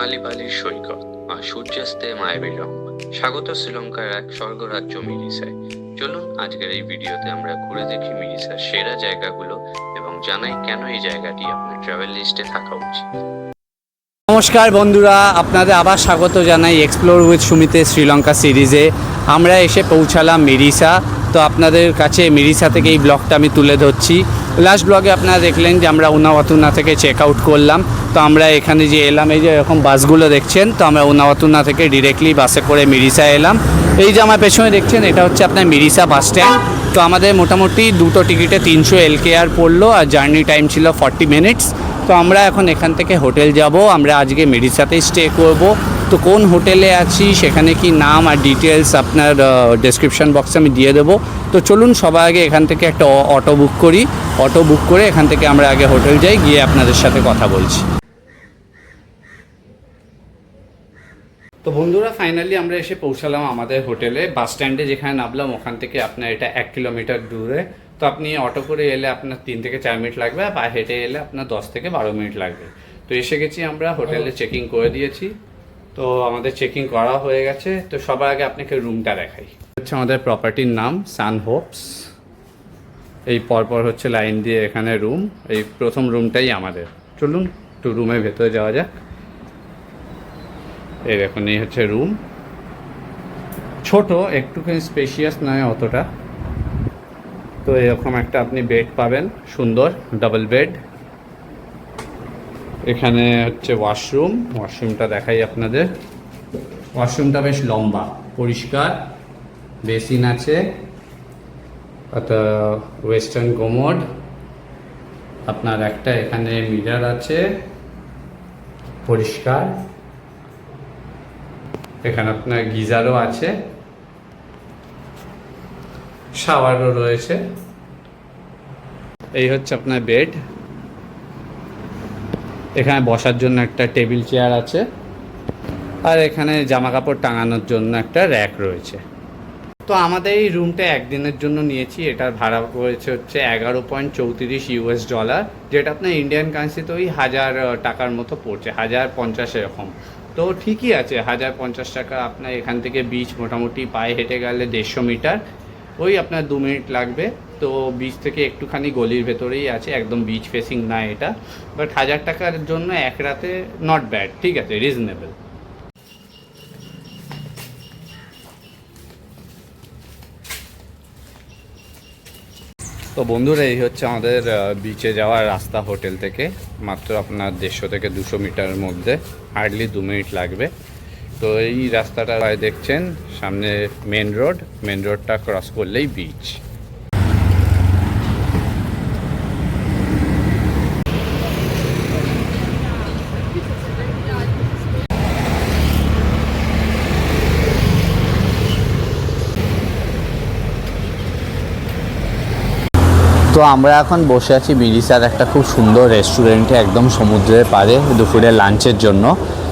সোনালী বালির সৈকত আর সূর্যাস্তে মায়াবিলং। স্বাগত শ্রীলঙ্কার এক স্বর্গরাজ্য মিরিসায়। চলুন আজকের এই ভিডিওতে আমরা ঘুরে দেখি মিরিসার সেরা জায়গাগুলো এবং জানাই কেন এই জায়গাটি আপনার ট্রাভেল লিস্টে থাকা উচিত। নমস্কার বন্ধুরা, আপনাদের আবার স্বাগত জানাই এক্সপ্লোর উইথ সুমিতে শ্রীলঙ্কা সিরিজে। আমরা এসে পৌঁছালাম মিরিসা। তো আপনাদের কাছে মিরিসা থেকে এই ব্লগটা আমি তুলে ধরছি। লাস্ট ব্লগে আপনারা দেখলেন যে আমরা উনাওয়াতুনা থেকে চেক আউট করলাম। তো আমরা এখানে যে এলাম, এই যে এরকম বাসগুলো দেখছেন, তো আমরা উনাওয়াতুনা থেকে ডিরেক্টলি বাসে করে মিরিসা এলাম। এই যে আমার পেছনে দেখছেন, এটা হচ্ছে আপনার মিরিসা বাস স্ট্যান্ড। তো আমাদের মোটামুটি দুটো টিকিটে 300 LKR পড়লো আর জার্নি টাইম ছিল 40 মিনিটস। তো আমরা এখন এখান থেকে হোটেল যাব। আমরা আজকে মিরিসাতেই স্টে করব। তো কোন হোটেলে আছি, সেখানে কি নাম আর ডিটেলস আপনার ডেসক্রিপশন বক্সে আমি দিয়ে দেবো। তো চলুন সবার আগে এখান থেকে একটা অটো বুক করি। অটো বুক করে এখান থেকে আমরা আগে হোটেল যাই, গিয়ে আপনাদের সাথে কথা বলছি। তো বন্ধুরা, ফাইনালি আমরা এসে পৌঁছালাম আমাদের হোটেলে। বাস স্ট্যান্ডে যেখানে নামলাম ওখান থেকে আপনার এটা 1 কিলোমিটার দূরে। তো আপনি অটো করে এলে আপনার 3 থেকে 4 মিনিট লাগবে, আর পায়ে হেঁটে এলে আপনার 10 থেকে 12 মিনিট লাগবে। তো এসে গেছি আমরা, হোটেলে চেকিং করে দিয়েছি। তো আমাদের চেকিং করা হয়ে গেছে। তো সবার আগে আপনাকে রুমটা দেখাই। হচ্ছে আমাদের প্রপার্টির নাম সান হোপস। এই পরপর হচ্ছে লাইন দিয়ে এখানে রুম। এই প্রথম রুমটাই আমাদের। চলুন একটু রুমের ভেতরে যাওয়া যাক। এই দেখুন, এই হচ্ছে রুম। ছোট, একটুখানি স্পেশিয়াস নয় অতটা। তো এরকম একটা আপনি বেড পাবেন, সুন্দর ডাবল বেড। এখানে হচ্ছে ওয়াশরুমটা দেখাই আপনাদের। ওয়াশরুমটা বেশ লম্বা, পরিষ্কার, বেসিন আছে, একটা ওয়েস্টার্ন কোমোড, আপনার একটা এখানে মিরর আছে, পরিষ্কার। এখানে আপনার গিজারও আছে, শাওয়ারও রয়েছে। এই হচ্ছে আপনার বেড। এখানে বসার জন্য একটা টেবিল চেয়ার আছে, আর এখানে জামা কাপড় টাঙানোর জন্য একটা র্যাক রয়েছে। তো আমাদের এই রুমটা একদিনের জন্য নিয়েছি। এটার ভাড়া পড়েছে হচ্ছে $11.34, যেটা আপনার ইন্ডিয়ান কারেন্সিতে ওই 1000 টাকার মতো পড়ছে, 1050 এরকম। তো ঠিকই আছে, 1050 টাকা। আপনার এখান থেকে বিচ মোটামুটি পায়ে হেঁটে গেলে 150 মিটার, ওই আপনার 2 মিনিট লাগবে। তো বিচ থেকে একটুখানি গলির ভেতরেই আছে, একদম বিচ ফেসিং না এটা। বাট 1000 টাকার জন্য এক রাতে নট ব্যাড, ঠিক আছে, রিজনেবল। তো বন্ধুরা, এই হচ্ছে আমাদের বিচে যাওয়ার রাস্তা। হোটেল থেকে মাত্র আপনার 150 থেকে 200 মিটারের মধ্যে, হার্ডলি 2 মিনিট লাগবে। তো এই রাস্তাটা দেখছেন সামনে মেন রোডটা ক্রস করলেই বিচ। তো আমরা এখন বসে আছি মিরিসার একটা খুব সুন্দর রেস্টুরেন্টে, একদম সমুদ্রের পাড়ে, দুপুরে লাঞ্চের জন্য।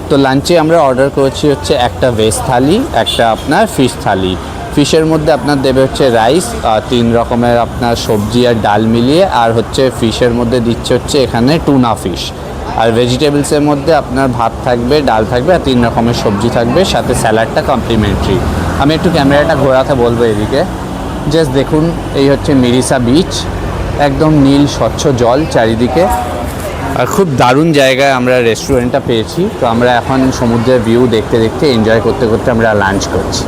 তো লাঞ্চে আমরা অর্ডার করেছি হচ্ছে একটা ভেজ থালি, একটা আপনার ফিশ থালি। ফিশের মধ্যে আপনার দেবে হচ্ছে রাইস, 3 রকমের আপনার সবজি আর ডাল মিলিয়ে, আর হচ্ছে ফিশের মধ্যে দিচ্ছে হচ্ছে এখানে টুনা ফিশ। আর ভেজিটেবলসের মধ্যে আপনার ভাত থাকবে, ডাল থাকবে, আর 3 রকমের সবজি থাকবে, সাথে স্যালাডটা কমপ্লিমেন্টারি। আমি একটু ক্যামেরাটা ঘোরাতে বলবো এদিকে। জাস্ট দেখুন, এই হচ্ছে মিরিসা বিচ, একদম নীল স্বচ্ছ জল চারিদিকে, আর খুব দারুণ জায়গায় আমরা রেস্টুরেন্টটা পেয়েছি। তো আমরা এখন সমুদ্রের ভিউ দেখতে দেখতে, এনজয় করতে করতে আমরা লাঞ্চ করছি।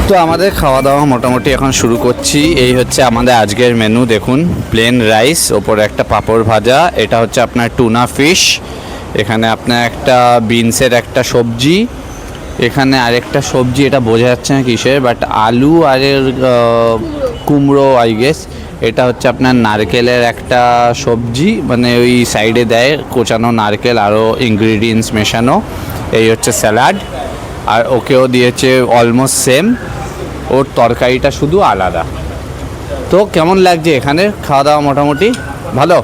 তো আমাদের খাওয়া দাওয়া মোটামুটি এখন শুরু করছি। এই হচ্ছে আমাদের আজকের মেনু, দেখুন, প্লেন রাইস, ওপরে একটা পাঁপড় ভাজা, এটা হচ্ছে আপনার টুনা ফিশ, এখানে আপনার একটা বিনসের একটা সবজি, এখানে আরেকটা সবজি, এটা বোঝা যাচ্ছে না কিসের, বাট আলু আর কুমড়ো আই গেস। এটা হচ্ছে আপনার নারকেলের একটা সবজি, মানে ওই সাইডে দেয় কোচানো নারকেল, আরও ইনগ্রিডিয়েন্টস মেশানো। এই হচ্ছে স্যালাড, আর ওকেও দিয়েছে অলমোস্ট সেম, ওর তরকারিটা শুধু আলাদা। তো কেমন লাগছে এখানে খাওয়া দাওয়া? মোটামুটি ভালো।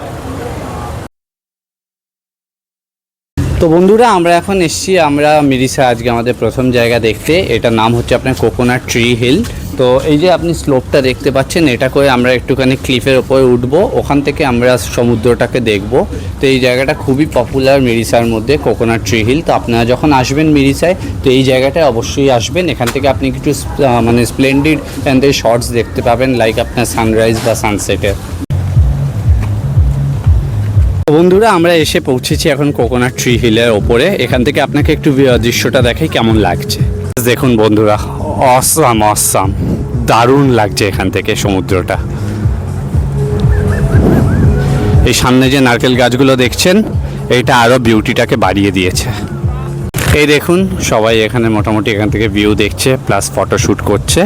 তো বন্ধুরা আমরা এখন এসেছি আমরা মিরিসা আজকে আমাদের প্রথম জায়গা দেখতে, এটার নাম হচ্ছে আপনার কোকোনাট ট্রি হিল। তো এই যে আপনি স্লোপটা দেখতে পাচ্ছেন, এটা করে আমরা একটুখানি ক্লিফের ওপরে উঠবো, ওখান থেকে আমরা সমুদ্রটাকে দেখব। তো এই জায়গাটা খুবই পপুলার মিরিসার মধ্যে, কোকোনাট ট্রি হিল। তো আপনারা যখন আসবেন মিরিসায় তো এই জায়গাটায় অবশ্যই আসবেন। এখান থেকে আপনি কিছু মানে স্প্লেন্ডিড এখান থেকে শর্টস দেখতে পাবেন, লাইক আপনার সানরাইজ বা সানসেটের। বন্ধুরা আমরা এসে পৌঁছেছি এখন কোকোনাট ট্রি হিলের ওপরে। এখান থেকে আপনাকে একটু দৃশ্যটা দেখাই কেমন লাগছে। দেখুন বন্ধুরা, অসাম অসাম, দারুণ লাগছে এখান থেকে সমুদ্রটা। এই সামনে যে নারকেল গাছগুলো দেখছেন, এটা আরও বিউটিটাকে বাড়িয়ে দিয়েছে। এই দেখুন সবাই এখানে মোটামুটি এখান থেকে ভিউ দেখছে, প্লাস ফটোশ্যুট করছে।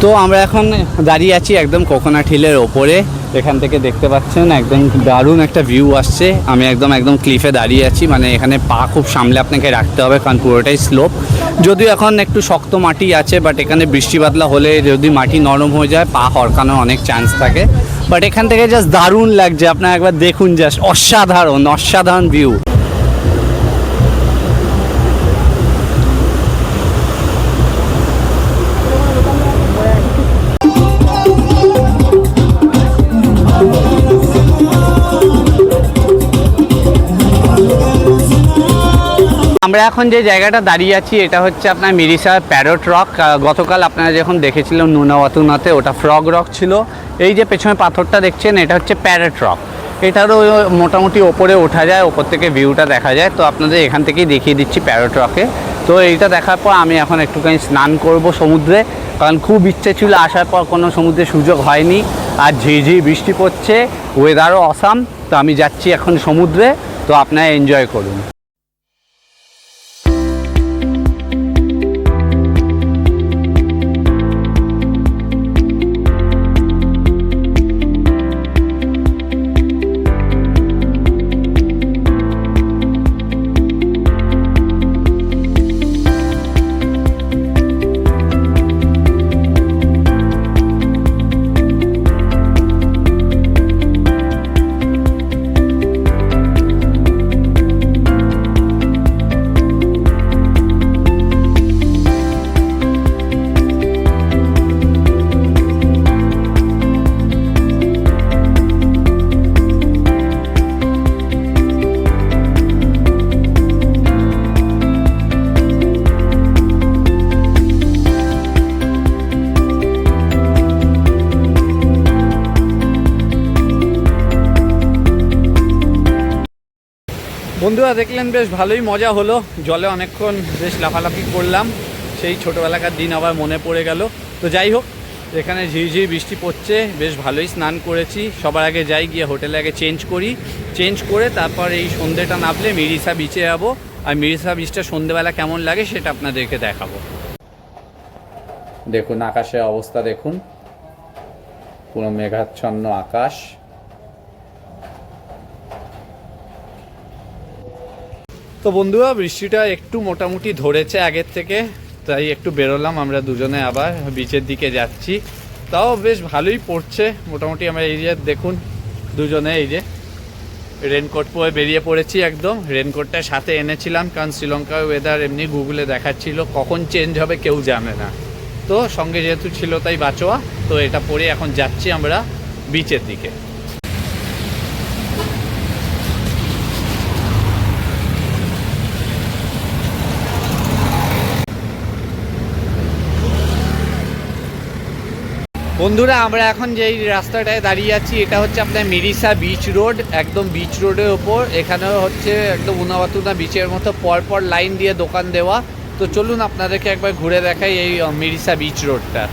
তো আমরা এখন দাঁড়িয়ে আছি একদম কোকোনাট হিলের ওপরে। এখান থেকে দেখতে পাচ্ছেন একদম দারুণ একটা ভিউ আসছে। আমি একদম ক্লিফে দাঁড়িয়ে আছি, মানে এখানে পা খুব সামলে আপনাকে রাখতে হবে, কারণ পুরোটাই স্লোপ। যদিও এখন একটু শক্ত মাটি আছে, বাট এখানে বৃষ্টি বাদলা হলে যদি মাটি নরম হয়ে যায় পা হরকানোর অনেক চান্স থাকে। বাট এখান থেকে জাস্ট দারুণ লাগছে, আপনারা একবার দেখুন, জাস্ট অসাধারণ ভিউ। আমরা এখন যে জায়গাটা দাঁড়িয়ে আছি এটা হচ্ছে আপনার মিরিসার প্যারট রক। গতকাল আপনারা যখন দেখেছিলাম নুনাওয়াতুনাতে ওটা ফ্রগ রক ছিল। এই যে পেছনে পাথরটা দেখছেন এটা হচ্ছে প্যারট রক। এটারও মোটামুটি ওপরে ওঠা যায়, ওপর থেকে ভিউটা দেখা যায়। তো আপনাদের এখান থেকেই দেখিয়ে দিচ্ছি প্যারট রকে। তো এইটা দেখার পর আমি এখন একটুখানি স্নান করব সমুদ্রে, কারণ খুব ইচ্ছে ছিল আসার পর কোনো সমুদ্রে সুযোগ হয়নি। আর ঝিঝি বৃষ্টি পড়ছে, ওয়েদারও অসাম। তো আমি যাচ্ছি এখন সমুদ্রে, তো আপনারা এনজয় করুন। বন্ধুরা দেখলেন বেশ ভালোই মজা হলো, জলে অনেকক্ষণ বেশ লাফালাফি করলাম, সেই ছোটোবেলাকার দিন আবার মনে পড়ে গেল। তো যাই হোক, এখানে ঝিরঝির বৃষ্টি পড়ছে, বেশ ভালোই স্নান করেছি। সবার আগে যাই গিয়ে হোটেলে আগে চেঞ্জ করে তারপর এই সন্ধ্যেটা নামলে মিরিসা বিচে যাবো। আর মিরিসা বিচটা সন্ধ্যেবেলা কেমন লাগে সেটা আপনাদেরকে দেখাবো। দেখুন আকাশের অবস্থা, দেখুন পুরো মেঘাচ্ছন্ন আকাশ। তো বন্ধুরা বৃষ্টিটা একটু মোটামুটি ধরেছে আগের থেকে, তাই একটু বেরোলাম আমরা দুজনে, আবার বিচের দিকে যাচ্ছি। তাও বেশ ভালোই পড়ছে মোটামুটি। আমরা এই যে দেখুন দুজনে এই যে রেনকোট পরে বেরিয়ে পড়েছি একদম। রেনকোটটা সাথে এনেছিলাম কারণ শ্রীলঙ্কার ওয়েদার এমনি গুগলে দেখাচ্ছিল, কখন চেঞ্জ হবে কেউ জানে না। তো সঙ্গে যেহেতু ছিল তাই বাঁচোয়া, তো এটা পরে এখন যাচ্ছি আমরা বিচের দিকে। বন্ধুরা আমরা এখন যেই রাস্তাটায় দাঁড়িয়ে আছি এটা হচ্ছে আপনার মিরিসা বিচ রোড, একদম বিচ রোডের ওপর। এখানেও হচ্ছে একদম উনাওয়াতুনা বিচের মতো পরপর লাইন দিয়ে দোকান দেওয়া। তো চলুন আপনাদেরকে একবার ঘুরে দেখাই এই মিরিসা বিচ রোডটা।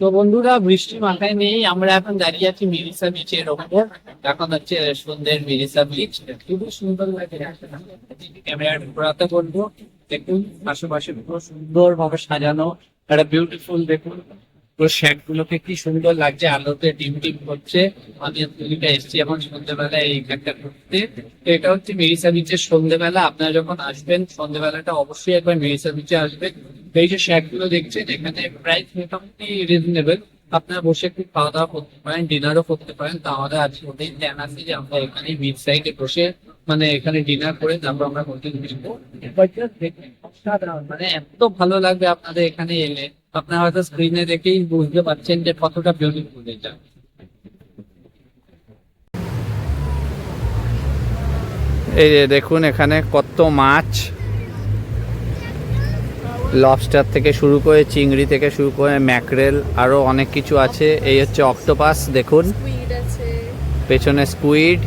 তো বন্ধুরা বৃষ্টি মাথায় নেই, আমরা এখন দাঁড়িয়ে আছি মিরিসা বিচের ওপর। এখন হচ্ছে সন্ধ্যের মিরিসা বিচ, খুবই সুন্দর লাগে। ক্যামেরাটা ঘোরাতে বলবো, দেখুন আশেপাশে পুরো সুন্দর ভাবে সাজানো, একটা বিউটিফুল দেখুন পুরো শ্যাড গুলোকে কি সুন্দর লাগছে, আলোতে টিম টিম করছে। আমি তুলিকা এসেছি এখন সন্ধ্যেবেলায় এইখানটা ঘুরতে। তো এটা হচ্ছে মেরিসা বিচের সন্ধ্যেবেলা। আপনারা যখন আসবেন সন্ধ্যেবেলাটা অবশ্যই একবার মেরিসা বিচে আসবেন। তো এই যে শ্যাড গুলো দেখছেন এখানে প্রাইস মোটামুটি রিজনেবল। আপনারা বসে একটু খাওয়া দাওয়া করতে পারেন, ডিনারও করতে পারেন। তো আমাদের আজকে ওটাই প্ল্যান আছে যে আমরা এখানে বিচ সাইডে বসে মানে এখানে ডিনার করে তারপর আমরা হোটেল ফিরবো। এবার just দেখুন, অসাধারণ, মানে এত ভালো লাগবে আপনাদের এখানে এলে। আপনারা হয়তো স্ক্রিনে দেখেই বুঝতে পারছেন যে কতটা বিউটিফুল এটা। এই যে দেখুন এখানে কত মাছ, লবস্টার থেকে শুরু করে চিংড়ি থেকে শুরু করে ম্যাকরেল আরো অনেক কিছু আছে। এই হচ্ছে অক্টোপাস দেখুন, স্কুইড আছে। পেছনে স্কুইড,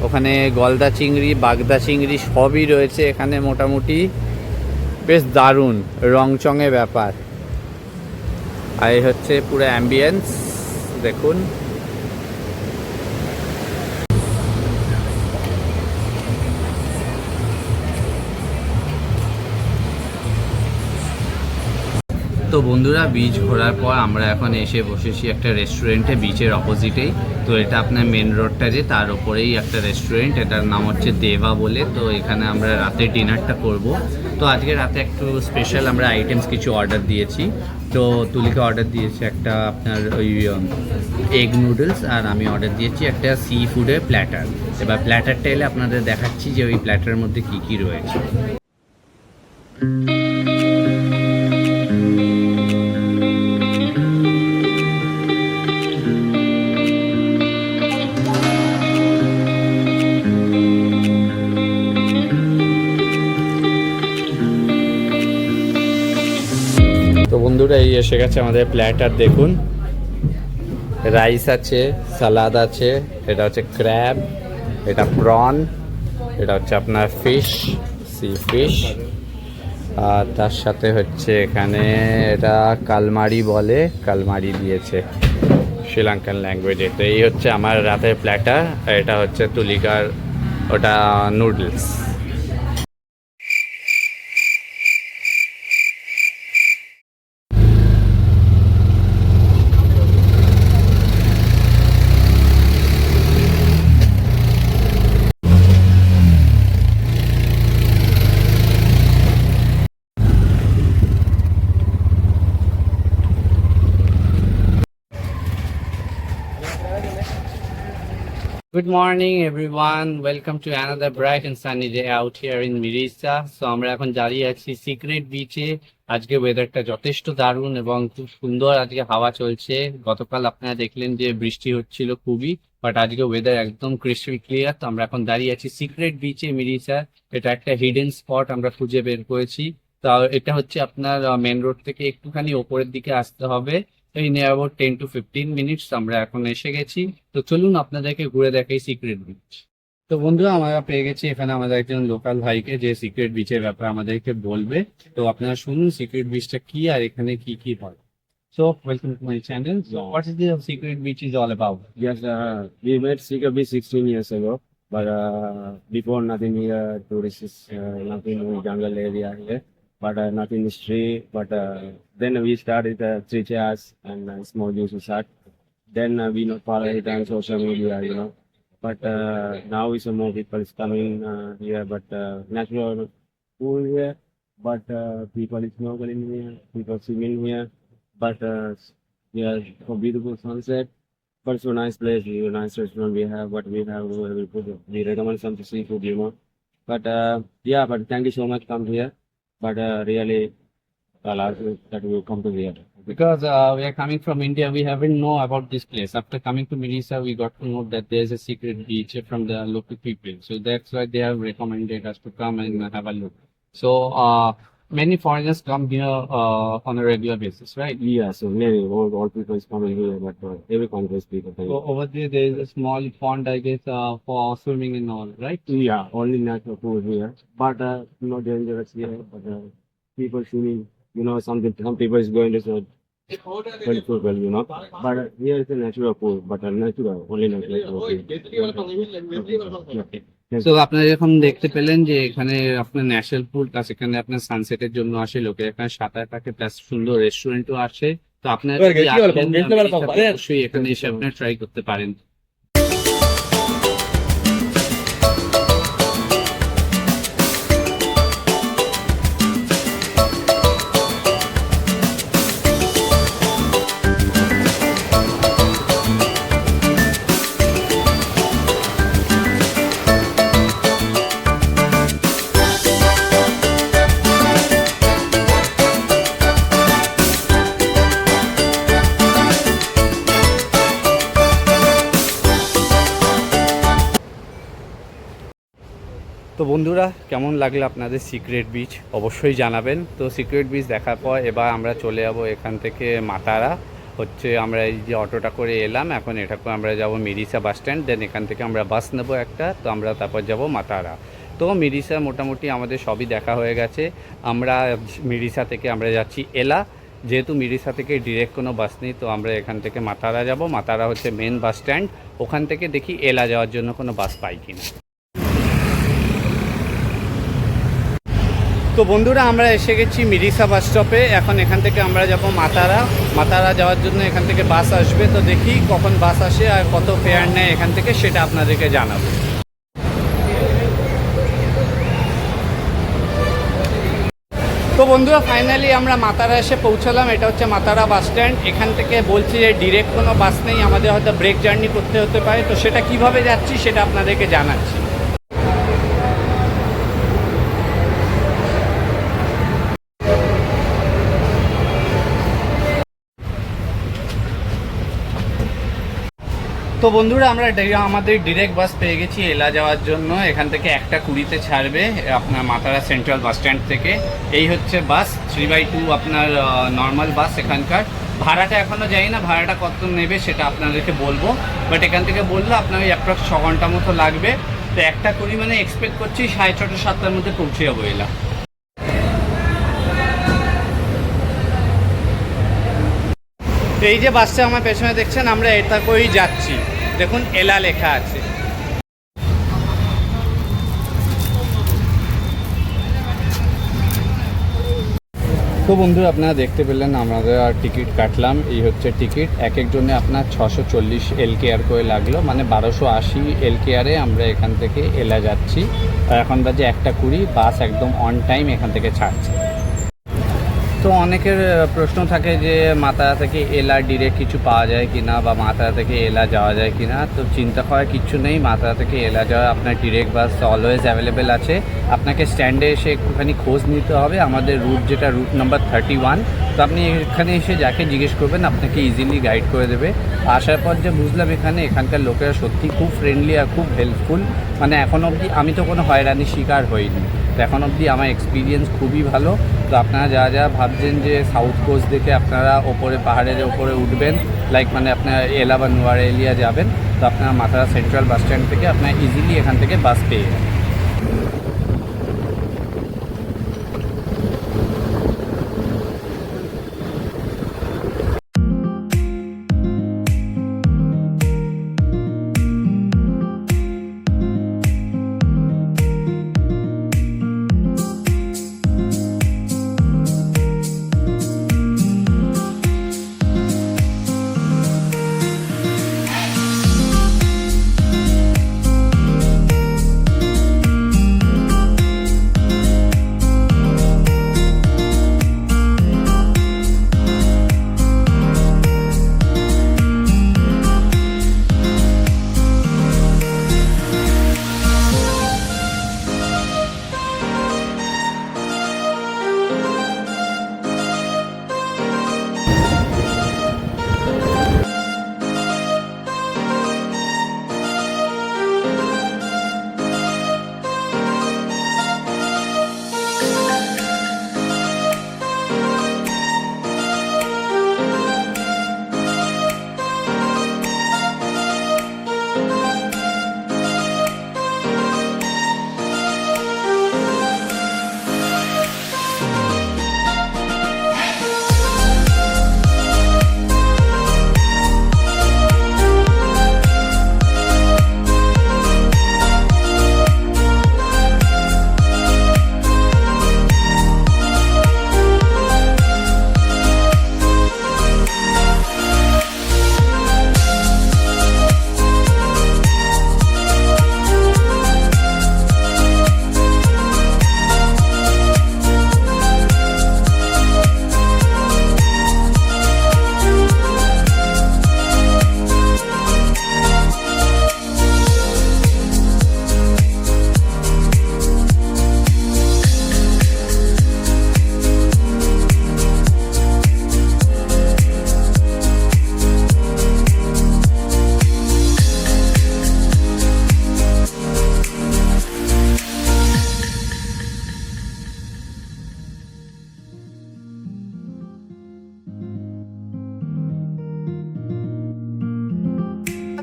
ওখানে গলদা চিংড়ি, বাগদা চিংড়ি সবই রয়েছে এখানে মোটামুটি। বেশ দারুণ রংচঙে ব্যাপার। আর এই হচ্ছে পুরো অ্যাম্বিয়েন্স দেখুন। তো বন্ধুরা বিচ ঘোরার পর আমরা এখন এসে বসেছি একটা রেস্টুরেন্টে বিচের অপোজিটেই। তো এটা আপনার মেন রোডটা যে তার উপরেই একটা রেস্টুরেন্ট, এটার নাম হচ্ছে দেবা বলে। তো এখানে আমরা রাতে ডিনারটা করব। তো আজকে রাতে একটু স্পেশাল আমরা আইটেমস কিছু অর্ডার দিয়েছি। তো তুলিকা অর্ডার দিয়েছে একটা আপনার ওই এগ নুডলস, আর আমি অর্ডার দিয়েছি একটা সি ফুডের প্ল্যাটার। এবার প্ল্যাটারটা এলে আপনাদের দেখাচ্ছি যে ওই প্ল্যাটারের মধ্যে কী কী রয়েছে। তো বন্ধুরা এই এসে গেছে আমাদের প্ল্যাটার দেখুন। রাইস আছে, সালাদ আছে, এটা হচ্ছে ক্র্যাব, এটা প্রন, এটা হচ্ছে আপনার ফিশ, সি ফিশ, আর তার সাথে হচ্ছে এখানে এটা কালমারি বলে, কালমারি দিয়েছে শ্রীলঙ্কান ল্যাঙ্গুয়েজে। তো এই হচ্ছে আমার রাতের প্ল্যাটার। আর এটা হচ্ছে তুলিকার ওটা noodles. Good morning everyone, welcome to another bright and sunny day out here in Mirisa. So আমরা এখন দাঁড়িয়ে আছি সিক্রেট বিচে। আজকে ওয়েদারটা যথেষ্ট দারুণ এবং খুব সুন্দর আজকে হাওয়া চলছে। গতকাল আপনারা দেখলেন যে বৃষ্টি হচ্ছিল খুবই, বাট আজকে ওয়েদার একদম ক্রিস্টাল ক্লিয়ার। তো আমরা এখন দাঁড়িয়ে আছি সিক্রেট বিচে মিরিসা। এটা একটা হিডেন স্পট আমরা খুঁজে বের করেছি। তো এটা হচ্ছে আপনার মেন রোড থেকে একটুখানি ওপরের দিকে আসতে হবে। এই নিয়ে অ্যাবাউট 10 to 15 মিনিটস আমরা এখন এসে গেছি। তো চলুন আপনাদেরকে ঘুরে দেখাই সিক্রেট বিচ। তো বন্ধুরা আমরা পেয়ে গেছি এখানে আমাদের একজন লোকাল ভাইকে, যে সিক্রেট বিচের ব্যাপারে আমাদেরকে বলবে। তো আপনারা শুনুন সিক্রেট বিচটা কি আর এখানে কি কি হয়। So welcome to my channel. So what is the secret beach is all about? Yes, we made Secret Beach 16 years ago, but before nothing here, tourists, nothing in jungle area here, but nothing is free. But then we started 3 chairs and small juice start. Then we not follow it on social media, you know. But now is more people is coming here, but natural pool here, but people is snorkeling here, people swimming here, but yeah, for beautiful sunset. But it's a nice place, a nice restaurant we have. What we have, we recommend some seafood, you know. But yeah, but thank you so much. Come here, but really, I'll ask you that you come to here. Because we are coming from India, we haven't know about this place. After coming to Mirisa, we got to know that there's a secret beach from the local people. So that's why they have recommended us to come and have a look. So many foreigners come here on a regular basis, right? Yeah, so many all people is coming here, but every country is people. So over there is a small pond, I guess, for swimming and all, right? Yeah, only natural pool here, but not dangerous here. But people swimming, you know, some people is going to so 24 well, you know. But here is a natural pool, but natural, only natural pool. Okay. Yes. তো আপনারা যখন দেখতে পেলেন যে এখানে আপনার national পুল plus এখানে আপনার সানসেটের জন্য আসে লোকে, এখানে সাঁতার কাটে প্লাস সুন্দর রেস্টুরেন্টও আসে। তো আপনারা এবার যদি কি হলো? আসেন, দেখতে পারবো, মেরিসাতে পারেন? অবশ্যই এখানে এসে আপনারা ট্রাই করতে পারেন। তো বন্ধুরা, কেমন লাগলো আপনাদের সিক্রেট বিচ অবশ্যই জানাবেন। তো সিক্রেট বিচ দেখার পর এবার আমরা চলে যাব এখান থেকে মাতারা। আমরা এই যে অটোটা করে এলাম, এখন এটা করে আমরা যাব মিরিসা বাস স্ট্যান্ড, দেন এখান থেকে আমরা বাস নেব একটা, তো আমরা তারপর যাব মাতারা। তো মিরিসা মোটামুটি আমাদের সবই দেখা হয়ে গেছে। আমরা মিরিসা থেকে আমরা যাচ্ছি এলা, যেহেতু মিরিসা থেকে ডিরেক্ট কোনো বাস নেই, তো আমরা এখান থেকে মাতারা যাব। মাতারা হচ্ছে মেন বাস স্ট্যান্ড, ওখান থেকে দেখি এলা যাওয়ার জন্য কোনো বাস পাই কিনা। তো বন্ধুরা, আমরা এসে গেছি মিরিসা বাস স্টপে। এখন এখান থেকে আমরা যাব মাতারা। মাতারা যাওয়ার জন্য এখান থেকে বাস আসবে, তো দেখি কখন বাস আসে আর কত ফেয়ার নেয় এখান থেকে, সেটা আপনাদেরকে জানাবো। তো বন্ধুরা, ফাইনালি আমরা মাতারা এসে পৌঁছালাম। এটা হচ্ছে মাতারা বাস স্ট্যান্ড। এখান থেকে বলছি যে ডিরেক্ট কোনো বাস নেই, আমাদের হয়তো ব্রেক জার্নি করতে হতে পারে, তো সেটা কিভাবে যাচ্ছি সেটা আপনাদেরকে জানাচ্ছি। তো বন্ধুরা, আমরা আমাদের ডিরেক্ট বাস পেয়ে গেছি এলা যাওয়ার জন্য। এখান থেকে 1:20 ছাড়বে আপনার মাতারা সেন্ট্রাল বাস স্ট্যান্ড থেকে। এই হচ্ছে বাস 3/2 আপনার নর্মাল বাস। এখানকার ভাড়াটা এখনও যাই না, ভাড়াটা কত নেবে সেটা আপনাদেরকে বলবো, বাট এখান থেকে বললে আপনার ওই অ্যাপ্রক্স 6 ঘন্টা মতো লাগবে। তো 1:20 মানে এক্সপেক্ট করছি 6:30-7টার মধ্যে পৌঁছে যাবো এলা। তো এই যে বাসটা আমার পেছনে দেখছেন, আমরা এটা করেই যাচ্ছি। দেখুন এলা লেখা আছে। তো বন্ধুরা, আপনারা দেখতে পেলেন আমাদের আর টিকিট কাটলাম। এই হচ্ছে টিকিট, এক একজনে আপনার 640 LKR করে লাগলো, মানে 1280 LKR-এ আমরা এখান থেকে এলা যাচ্ছি। আর এখন বাজে 1:20, বাস একদম অন টাইম এখান থেকে ছাড়ছে। তো অনেকের প্রশ্ন থাকে যে মাতারা থেকে এলা ডিরেক্ট কিছু পাওয়া যায় কি না, বা মাতারা থেকে এলা যাওয়া যায় কি না। তো চিন্তা করার কিচ্ছু নেই, মাতারা থেকে এলা যাওয়া আপনার ডিরেক্ট বাস অলওয়েজ অ্যাভেলেবেল আছে। আপনাকে স্ট্যান্ডে এসে একটুখানি খোঁজ নিতে হবে আমাদের রুট, যেটা রুট নাম্বার 31। তো আপনি এখানে এসে যাকে জিজ্ঞেস করবেন আপনাকে ইজিলি গাইড করে দেবে। আসার পর যে বুঝলাম এখানকার লোকেরা সত্যি খুব ফ্রেন্ডলি আর খুব হেল্পফুল। মানে এখন অবধি আমি তো কোনো হয়রানির শিকার হইনি, তো এখন অবধি আমার এক্সপিরিয়েন্স খুবই ভালো। তো আপনারা যারা ভাবছেন যে সাউথ কোস্ট দেখে আপনারা ওপরে পাহাড়ের ওপরে উঠবেন, লাইক মানে আপনারা এলা বা নোয়ারেলিয়া যাবেন, তো আপনারা মাতারা সেন্ট্রাল বাস স্ট্যান্ড থেকে আপনারা ইজিলি এখান থেকে বাস পেয়ে যাবেন।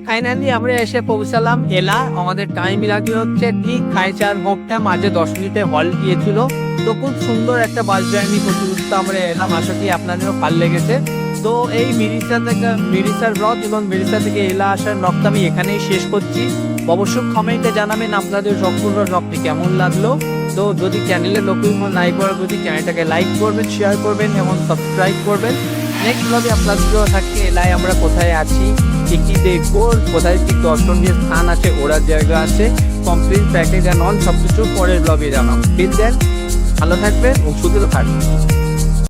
ফাইনালি আমরা এসে পৌঁছালাম এলা। আমাদের টাইম লাগে হচ্ছে ঠিক 4:30 ঘন্টা, মাঝে 10 মিনিটে হল্ট দিয়েছিল। তো খুব সুন্দর একটা বাস জার্নি করতে করতে আমরা এলাম। আশা করি আপনাদেরও ভালো লেগেছে। তো এই মিরিসার ব্লগ এবং মিরিসা থেকে এলা আসার ব্লগটা আমি এখানেই শেষ করছি। অবশ্যই কমেন্টে জানাবেন আপনাদের সম্পূর্ণ ব্লগটি কেমন লাগলো। তো যদি চ্যানেলে নতুন নাই করার, যদি চ্যানেলটাকে লাইক করবেন, শেয়ার করবেন এবং সাবস্ক্রাইব করবেন। নেক্সট ব্লগে আপনাদেরও থাকছে এলায় আমরা কোথায় আছি, কি দেখবো, কোথায় কি দর্শনীয় স্থান আছে, ওড়ার জায়গা আছে, কমপ্লিট প্যাকেজ অ্যান্ড অল সব কিছু পরের ব্লগে জানাবো। প্লিজ দেন, ভালো থাকবেন ও সুন্দর থাকবেন।